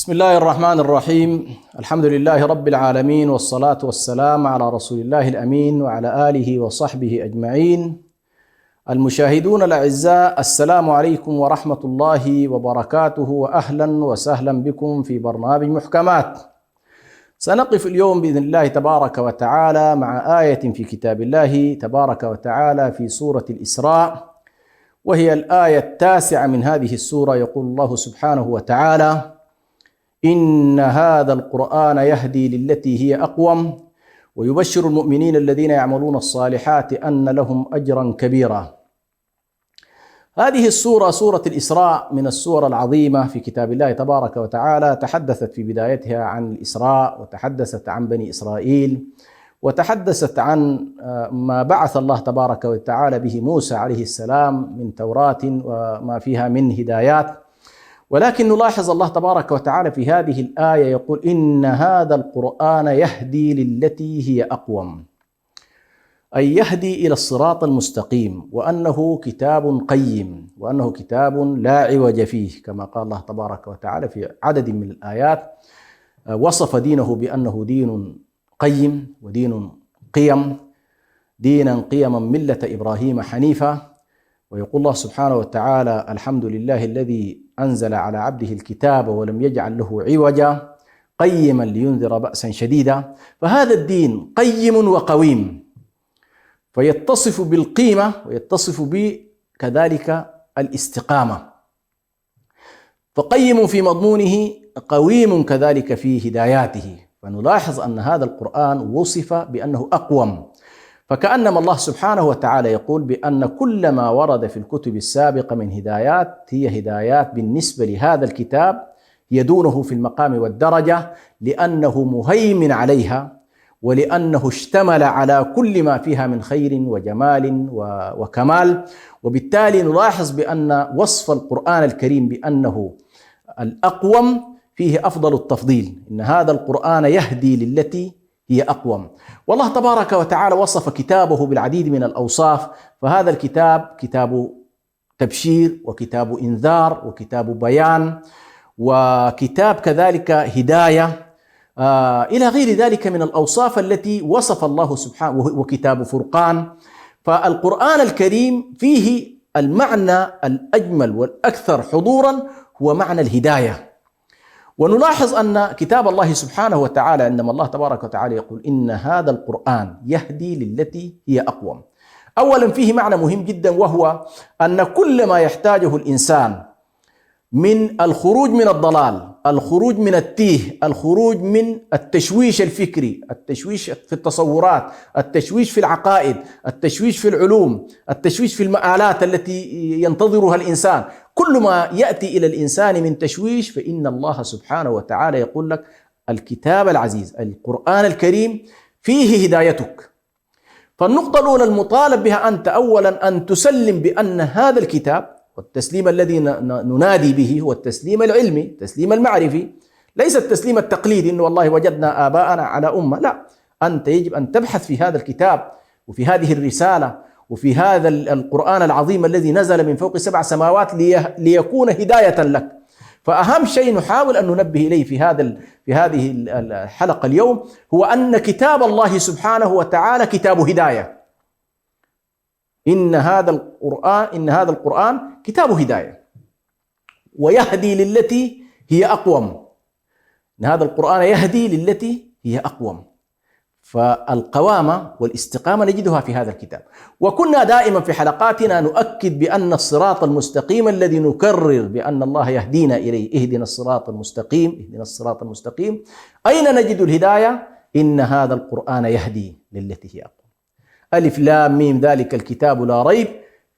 بسم الله الرحمن الرحيم. الحمد لله رب العالمين، والصلاة والسلام على رسول الله الأمين وعلى آله وصحبه أجمعين. المشاهدون الأعزاء، السلام عليكم ورحمة الله وبركاته، وأهلا وسهلا بكم في برنامج محكمات. سنقف اليوم بإذن الله تبارك وتعالى مع آية في كتاب الله تبارك وتعالى في سورة الإسراء، وهي الآية 9 من هذه السورة. يقول الله سبحانه وتعالى: إن هذا القرآن يهدي للتي هي أقوم ويبشر المؤمنين الذين يعملون الصالحات أن لهم أجرا كبيرا. هذه السورة سورة الإسراء من السور العظيمة في كتاب الله تبارك وتعالى. تحدثت في بدايتها عن الإسراء، وتحدثت عن بني إسرائيل، وتحدثت عن ما بعث الله تبارك وتعالى به موسى عليه السلام من توراة وما فيها من هدايات. ولكن نلاحظ الله تبارك وتعالى في هذه الآية يقول: إن هذا القرآن يهدي للتي هي أقوم، أي يهدي إلى الصراط المستقيم، وأنه كتاب قيم، وأنه كتاب لا عوج فيه، كما قال الله تبارك وتعالى في عدد من الآيات. وصف دينه بأنه دين قيم ودين قيم، دينا قيما ملة إبراهيم حنيفا. ويقول الله سبحانه وتعالى: الحمد لله الذي أنزل على عبده الكتاب ولم يجعل له عوجا قيما لينذر بأسا شديدا. فهذا الدين قيم وقويم، فيتصف بالقيمة ويتصف بكذلك الاستقامة، فقيم في مضمونه، قويم كذلك في هداياته. فنلاحظ أن هذا القرآن وصف بأنه أقوم، فكأنما الله سبحانه وتعالى يقول بأن كل ما ورد في الكتب السابقة من هدايات هي هدايات بالنسبة لهذا الكتاب يدونه في المقام والدرجة، لأنه مهيمن عليها، ولأنه اشتمل على كل ما فيها من خير وجمال وكمال. وبالتالي نلاحظ بأن وصف القرآن الكريم بأنه الأقوم فيه أفضل التفضيل. إن هذا القرآن يهدي للتي هي أقوم. والله تبارك وتعالى وصف كتابه بالعديد من الأوصاف، فهذا الكتاب كتاب تبشير، وكتاب إنذار، وكتاب بيان، وكتاب كذلك هداية، إلى غير ذلك من الأوصاف التي وصف الله سبحانه، وكتاب فرقان. فالقرآن الكريم فيه المعنى الأجمل والأكثر حضورا هو معنى الهداية. ونلاحظ أن كتاب الله سبحانه وتعالى عندما الله تبارك وتعالى يقول إن هذا القرآن يهدي للتي هي أقوم، أولا فيه معنى مهم جدا، وهو أن كل ما يحتاجه الإنسان من الخروج من الضلال، الخروج من التيه، الخروج من التشويش الفكري، التشويش في التصورات، التشويش في العقائد، التشويش في العلوم، التشويش في المآلات التي ينتظرها الإنسان، كل ما يأتي إلى الإنسان من تشويش، فإن الله سبحانه وتعالى يقول لك الكتاب العزيز القرآن الكريم فيه هدايتك. فالنقطة الأولى المطالب بها أنت أولا أن تسلم بأن هذا الكتاب، والتسليم الذي ننادي به هو التسليم العلمي، التسليم المعرفي، ليس التسليم التقليدي إنه والله وجدنا آباءنا على أمة. لا، أنت يجب أن تبحث في هذا الكتاب وفي هذه الرسالة وفي هذا القرآن العظيم الذي نزل من فوق 7 سماوات ليكون هداية لك. فأهم شيء نحاول أن ننبه إليه في هذه الحلقة اليوم هو أن كتاب الله سبحانه وتعالى كتاب هداية. إن هذا القرآن كتاب هداية ويهدي للتي هي أقوم. إن هذا القرآن يهدي للتي هي أقوم، فالقوامة والاستقامة نجدها في هذا الكتاب. وكنا دائما في حلقاتنا نؤكد بأن الصراط المستقيم الذي نكرر بأن الله يهدينا إليه، اهدنا الصراط المستقيم، اهدنا الصراط المستقيم، أين نجد الهداية؟ إن هذا القرآن يهدي للتي هي أقوم. ألف لام ميم ذلك الكتاب لا ريب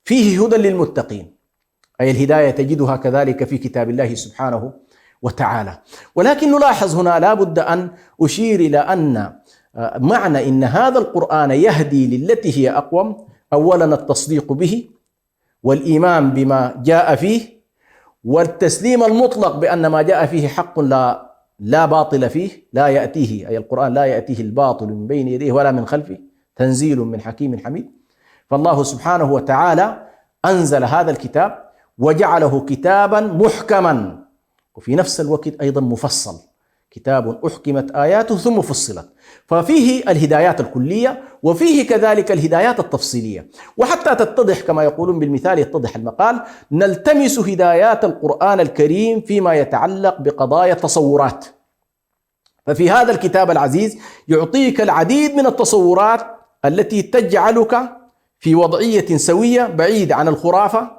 فيه هدى للمتقين، أي الهداية تجدها كذلك في كتاب الله سبحانه وتعالى. ولكن نلاحظ هنا لا بد أن أشير إلى أن معنى إن هذا القرآن يهدي للتي هي أقوم أولا التصديق به، والإيمان بما جاء فيه، والتسليم المطلق بأن ما جاء فيه حق لا باطل فيه، لا يأتيه، أي القرآن لا يأتيه الباطل من بين يديه ولا من خلفه، تنزيل من حكيم حميد. فالله سبحانه وتعالى أنزل هذا الكتاب وجعله كتابا محكما، وفي نفس الوقت أيضا مفصل، كتاب أحكمت آياته ثم فصلت. ففيه الهدايات الكلية وفيه كذلك الهدايات التفصيلية. وحتى تتضح كما يقولون بالمثال يتضح المقال، نلتمس هدايات القرآن الكريم فيما يتعلق بقضايا التصورات. ففي هذا الكتاب العزيز يعطيك العديد من التصورات التي تجعلك في وضعية سوية، بعيد عن الخرافة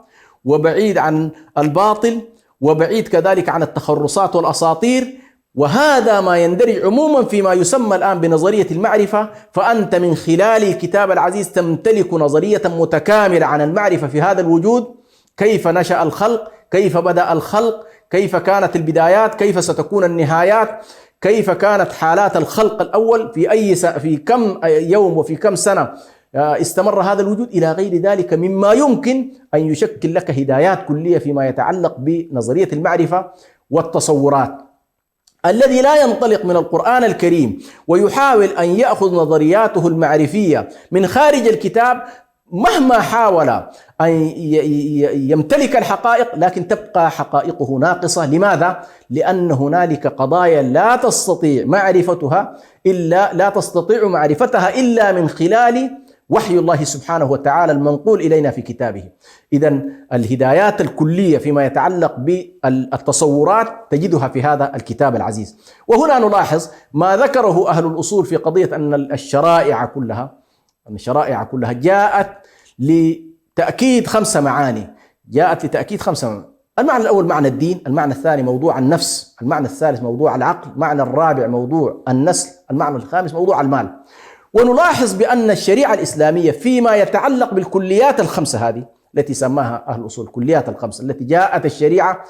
وبعيد عن الباطل وبعيد كذلك عن التخرصات والأساطير. وهذا ما يندرج عموما فيما يسمى الآن بنظرية المعرفة. فأنت من خلال الكتاب العزيز تمتلك نظرية متكاملة عن المعرفة في هذا الوجود، كيف نشأ الخلق، كيف بدأ الخلق، كيف كانت البدايات، كيف ستكون النهايات، كيف كانت حالات الخلق الأول، في كم يوم وفي كم سنة استمر هذا الوجود، إلى غير ذلك مما يمكن أن يشكل لك هدايات كلية فيما يتعلق بنظرية المعرفة والتصورات. الذي لا ينطلق من القرآن الكريم ويحاول أن يأخذ نظرياته المعرفية من خارج الكتاب، مهما حاول أن يمتلك الحقائق لكن تبقى حقائقه ناقصة. لماذا؟ لأن هنالك قضايا لا تستطيع معرفتها إلا من خلال وحي الله سبحانه وتعالى المنقول إلينا في كتابه. إذن الهدايات الكلية فيما يتعلق بالتصورات تجدها في هذا الكتاب العزيز. وهنا نلاحظ ما ذكره أهل الأصول في قضية أن الشرائع كلها جاءت لتأكيد 5 معاني. المعنى الأول معنى الدين، المعنى الثاني موضوع النفس، المعنى الثالث موضوع العقل، المعنى الرابع موضوع النسل، المعنى الخامس موضوع المال. ونلاحظ بأن الشريعة الإسلامية فيما يتعلق بالكليات ال5 هذه التي سماها أهل الأصول كليات ال5 التي جاءت الشريعة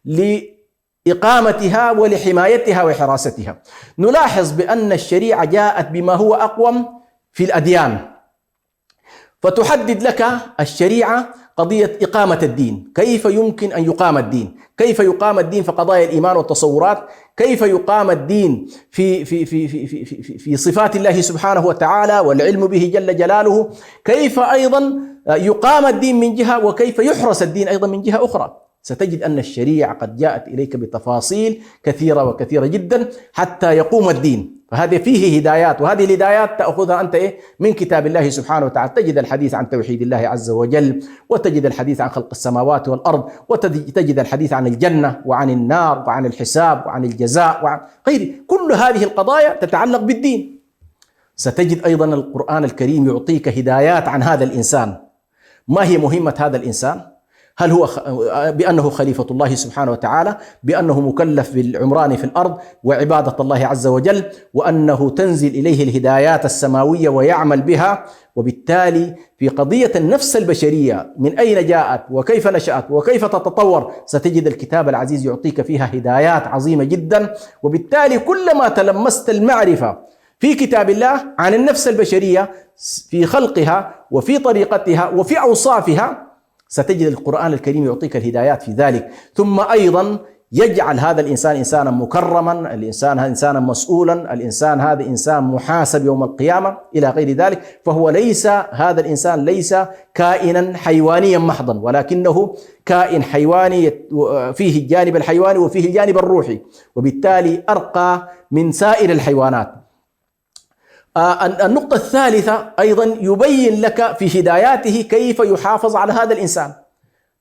لإقامتها ولحمايتها وحراستها، نلاحظ بأن الشريعة جاءت بما هو أقوم في الأديان. فتحدد لك الشريعة قضية إقامة الدين، كيف يمكن أن يقام الدين، كيف يقام الدين في قضايا الإيمان والتصورات، كيف يقام الدين في صفات الله سبحانه وتعالى والعلم به جل جلاله، كيف أيضا يقام الدين من جهة وكيف يحرس الدين أيضا من جهة أخرى. ستجد أن الشريعة قد جاءت إليك بتفاصيل كثيرة وكثيرة جدا حتى يقوم الدين. فهذه فيه هدايات، وهذه الهدايات تأخذها أنت من كتاب الله سبحانه وتعالى. تجد الحديث عن توحيد الله عز وجل، وتجد الحديث عن خلق السماوات والأرض، وتجد الحديث عن الجنة وعن النار وعن الحساب وعن الجزاء وعن غيره. كل هذه القضايا تتعلق بالدين. ستجد أيضا القرآن الكريم يعطيك هدايات عن هذا الإنسان. ما هي مهمة هذا الإنسان؟ هل هو بأنه خليفة الله سبحانه وتعالى، بأنه مكلف بالعمران في الأرض وعبادة الله عز وجل، وأنه تنزل إليه الهدايات السماوية ويعمل بها. وبالتالي في قضية النفس البشرية من أين جاءت وكيف نشأت وكيف تتطور، ستجد الكتاب العزيز يعطيك فيها هدايات عظيمة جدا. وبالتالي كلما تلمست المعرفة في كتاب الله عن النفس البشرية في خلقها وفي طريقتها وفي أوصافها، ستجد القرآن الكريم يعطيك الهدايات في ذلك. ثم أيضا يجعل هذا الإنسان إنسانا مكرما، الإنسان هذا إنسانا مسؤولا، الإنسان هذا إنسان محاسب يوم القيامة إلى غير ذلك. فهو هذا الإنسان ليس كائنا حيوانيا محضا، ولكنه كائن حيواني فيه الجانب الحيواني وفيه الجانب الروحي، وبالتالي أرقى من سائر الحيوانات. النقطة الثالثة أيضا يبين لك في هداياته كيف يحافظ على هذا الإنسان،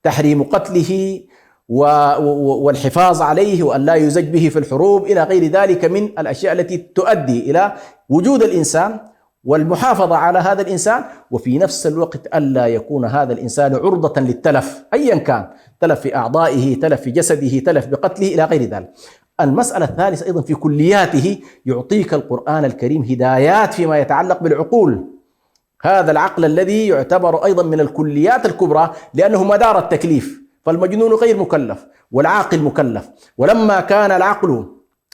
تحريم قتله والحفاظ عليه وأن لا يزج به في الحروب إلى غير ذلك من الأشياء التي تؤدي إلى وجود الإنسان والمحافظة على هذا الإنسان، وفي نفس الوقت ألا يكون هذا الإنسان عرضة للتلف أيا كان، تلف في أعضائه، تلف في جسده، تلف بقتله إلى غير ذلك. المسألة الثالثة أيضا في كلياته يعطيك القرآن الكريم هدايات فيما يتعلق بالعقول، هذا العقل الذي يعتبر أيضا من الكليات الكبرى لأنه مدار التكليف. فالمجنون غير مكلف والعاقل مكلف، ولما كان العقل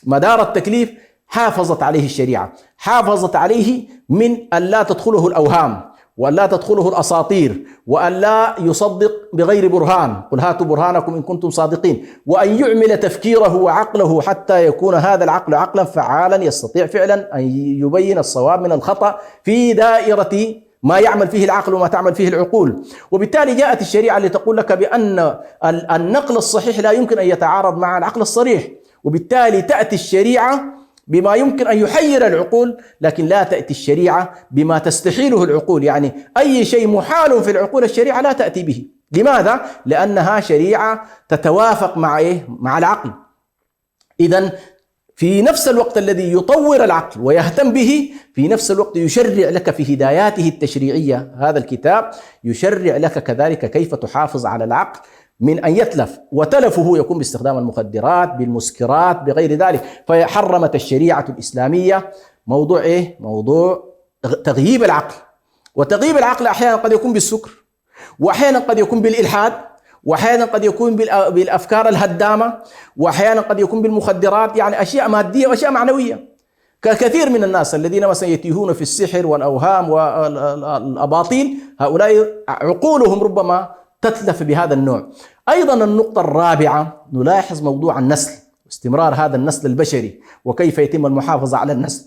مدار التكليف حافظت عليه الشريعة، حافظت عليه من أن لا تدخله الأوهام وأن لا تدخله الأساطير وأن لا يصدق بغير برهان، قل هاتوا برهانكم إن كنتم صادقين، وأن يعمل تفكيره وعقله حتى يكون هذا العقل عقلا فعالا يستطيع فعلا أن يبين الصواب من الخطأ في دائرة ما يعمل فيه العقل وما تعمل فيه العقول. وبالتالي جاءت الشريعة لتقول لك بأن النقل الصحيح لا يمكن أن يتعارض مع العقل الصريح، وبالتالي تأتي الشريعة بما يمكن أن يحير العقول، لكن لا تأتي الشريعة بما تستحيله العقول. يعني أي شيء محال في العقول الشريعة لا تأتي به. لماذا؟ لأنها شريعة تتوافق مع مع العقل. إذن في نفس الوقت الذي يطور العقل ويهتم به، في نفس الوقت يشرع لك في هداياته التشريعية. هذا الكتاب يشرع لك كذلك كيف تحافظ على العقل من أن يتلف، وتلفه يكون باستخدام المخدرات، بالمسكرات، بغير ذلك. فحرمت الشريعة الإسلامية موضوع موضوع تغييب العقل. وتغييب العقل أحيانا قد يكون بالسكر، وأحيانا قد يكون بالإلحاد، وأحيانا قد يكون بالأفكار الهدامة، وأحيانا قد يكون بالمخدرات، يعني أشياء مادية وأشياء معنوية. كثير من الناس الذين مثلا يتيهون في السحر والأوهام والأباطيل، هؤلاء عقولهم ربما تتلف بهذا النوع. أيضا النقطة الرابعة نلاحظ موضوع النسل، استمرار هذا النسل البشري وكيف يتم المحافظة على النسل.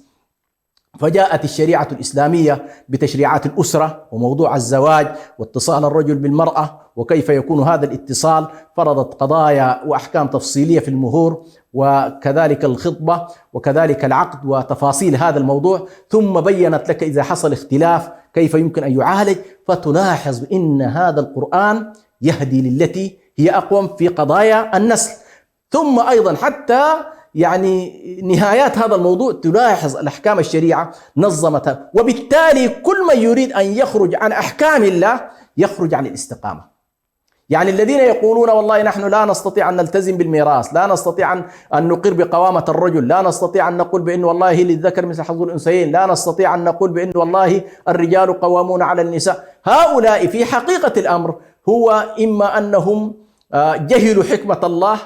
فجاءت الشريعة الإسلامية بتشريعات الأسرة وموضوع الزواج واتصال الرجل بالمرأة وكيف يكون هذا الاتصال. فرضت قضايا وأحكام تفصيلية في المهور وكذلك الخطبة وكذلك العقد وتفاصيل هذا الموضوع، ثم بيّنت لك إذا حصل اختلاف كيف يمكن أن يعالج. فتلاحظ إن هذا القرآن يهدي للتي هي أقوم في قضايا النسل. ثم أيضا حتى يعني نهايات هذا الموضوع تلاحظ الأحكام الشريعة نظمتها. وبالتالي كل من يريد أن يخرج عن أحكام الله يخرج عن الاستقامة. يعني الذين يقولون والله نحن لا نستطيع أن نلتزم بالميراث، لا نستطيع أن نقر بقوامة الرجل، لا نستطيع أن نقول بأن والله للذكر مثل حظ الأنثيين، لا نستطيع أن نقول بأن والله الرجال قوامون على النساء، هؤلاء في حقيقة الأمر هو إما أنهم جهلوا حكمة الله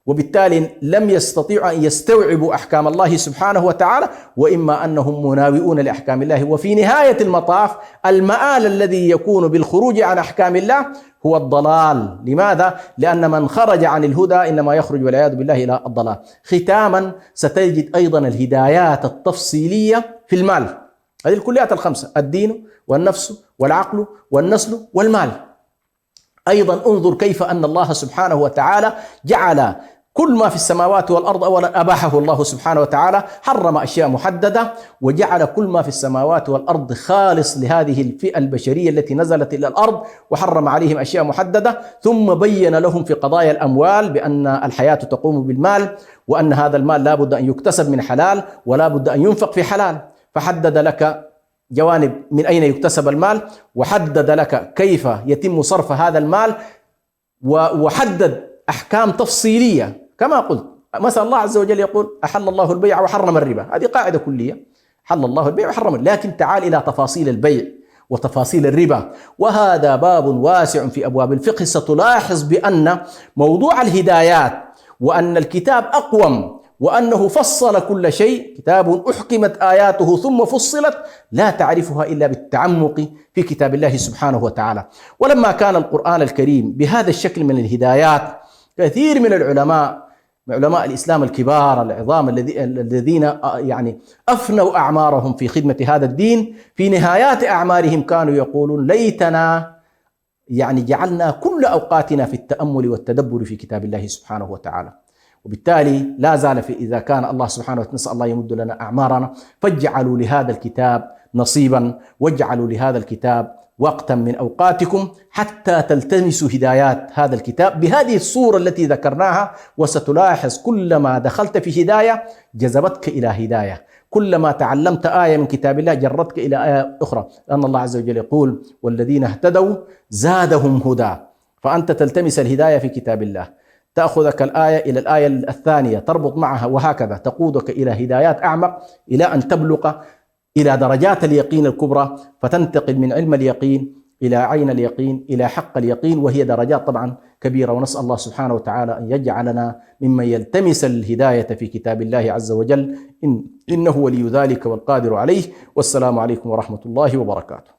وبالتالي لم يستطيعوا أن يستوعبوا أحكام الله سبحانه وتعالى، وإما أنهم مناوئون لأحكام الله. وفي نهاية المطاف المآل الذي يكون بالخروج عن أحكام الله هو الضلال. لماذا؟ لأن من خرج عن الهدى إنما يخرج والعياذ بالله إلى الضلال. ختاما ستجد أيضا الهدايات التفصيلية في المال، هذه الكليات الخمسة: الدين والنفس والعقل والنسل والمال. أيضا انظر كيف أن الله سبحانه وتعالى جعل كل ما في السماوات والأرض أولا أباحه الله سبحانه وتعالى، حرم أشياء محددة وجعل كل ما في السماوات والأرض خالص لهذه الفئة البشرية التي نزلت إلى الأرض، وحرم عليهم أشياء محددة. ثم بين لهم في قضايا الأموال بأن الحياة تقوم بالمال، وأن هذا المال لا بد أن يكتسب من حلال ولا بد أن ينفق في حلال. فحدد لك جوانب من أين يكتسب المال، وحدد لك كيف يتم صرف هذا المال، وحدد أحكام تفصيلية. كما قلت مثلا الله عز وجل يقول أحل الله البيع وحرم الربا، هذه قاعدة كلية، حل الله البيع وحرم الربا. لكن تعال إلى تفاصيل البيع وتفاصيل الربا، وهذا باب واسع في أبواب الفقه. ستلاحظ بأن موضوع الهدايات وأن الكتاب أقوم وأنه فصل كل شيء، كتاب أحكمت آياته ثم فصلت، لا تعرفها إلا بالتعمق في كتاب الله سبحانه وتعالى. ولما كان القرآن الكريم بهذا الشكل من الهدايات، كثير من علماء الإسلام الكبار العظام الذين يعني أفنوا أعمارهم في خدمة هذا الدين، في نهايات أعمارهم كانوا يقولون ليتنا يعني جعلنا كل أوقاتنا في التأمل والتدبر في كتاب الله سبحانه وتعالى. وبالتالي لا زال إذا كان الله سبحانه وتعالى نسأل الله يمد لنا أعمارنا، فاجعلوا لهذا الكتاب نصيبا، واجعلوا لهذا الكتاب وقتا من أوقاتكم حتى تلتمسوا هدايات هذا الكتاب بهذه الصورة التي ذكرناها. وستلاحظ كلما دخلت في هداية جذبتك إلى هداية، كلما تعلمت آية من كتاب الله جرتك إلى آية أخرى، لأن الله عز وجل يقول والذين اهتدوا زادهم هدى. فأنت تلتمس الهداية في كتاب الله، تأخذك الآية إلى الآية الثانية تربط معها، وهكذا تقودك إلى هدايات أعمق إلى أن تبلغ إلى درجات اليقين الكبرى، فتنتقل من علم اليقين إلى عين اليقين إلى حق اليقين، وهي درجات طبعا كبيرة. ونسأل الله سبحانه وتعالى أن يجعلنا ممن يلتمس الهداية في كتاب الله عز وجل، إنه ولي ذلك والقادر عليه. والسلام عليكم ورحمة الله وبركاته.